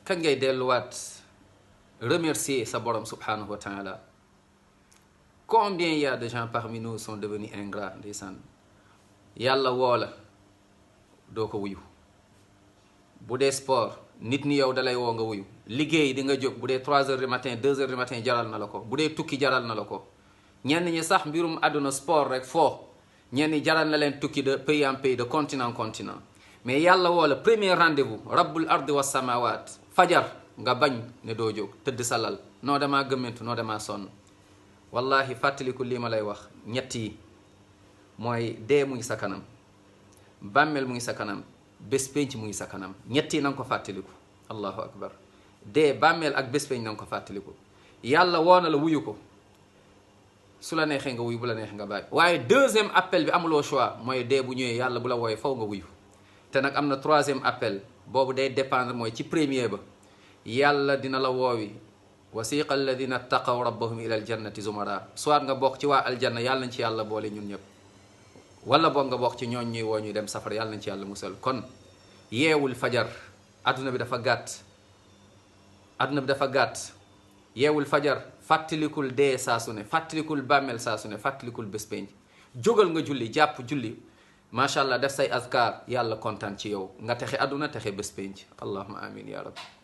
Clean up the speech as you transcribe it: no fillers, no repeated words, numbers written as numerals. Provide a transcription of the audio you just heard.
kañ ngay delluwaat remercier sa borom subhanahu wa taala. Combien il y a de gens parmi nous sont devenus ingrats ndeysaan yàlla woo la doo ko wuyu. bu dee sport nit ni yow dalay woo nga wuyu. liggéey di nga jóg bu dee 3 heures du matin 2 heures du matin jaral na la ko. bu dee tukki jaral na la ko. ñenn ñi sax mbirum àdduna sport rek foo ñenn ñi jaral na leen tukki de pays en pays de continent en continent. mais yàlla woo la premier rendez-vous rabbul ardi was samawat fajar nga bañ ne doo jóg tëdd sa lal noo damaa gëmmentu noo damaa sonn. wallahi fàttaliku lii ma lay wax ñett yi mooy dee mu ngi sa kanam, bàmmeel mu ngi sa kanam, bés penc mu ngi sa kanam. ñett yi na nga ko fàttaliku. allahu akbar. dee bàmmeel ak bés penc na nga ko fàttaliku. yàlla woo na la wuyu ko su la neexee nga wuyu bu la neexee nga bàyyi. waaye deuxième appel bi amuloo choix mooy dee bu ñëwee yàlla bu la wooyee faw nga wuyu. te nag am na troisième appel boobu day dépendre mooy ci premier ba yàlla dina la woowi wasiqa alladina taqaw rabbahum ila aljannati zumara. soit nga bokk ci waa aljanna yàlla nañ ci yàlla boole ñun ñëpp, wala boog nga bokk ci ñooñ ñuy woo ñuy dem safara yàlla nañ ci yàlla musal. kon yeewul fajar. adduna bi dafa gàtt. adduna bi dafa gàtt. yeewul fajar. fàttalikul dee saa su ne, fàttalikul bàmmeel saa su ne, fàttalikul bés penc. jógal nga julli jàpp julli macha allah def say azkar yàlla kontaan ci yow nga texe adduna texe bés penc. allahumma amin ya rabbi.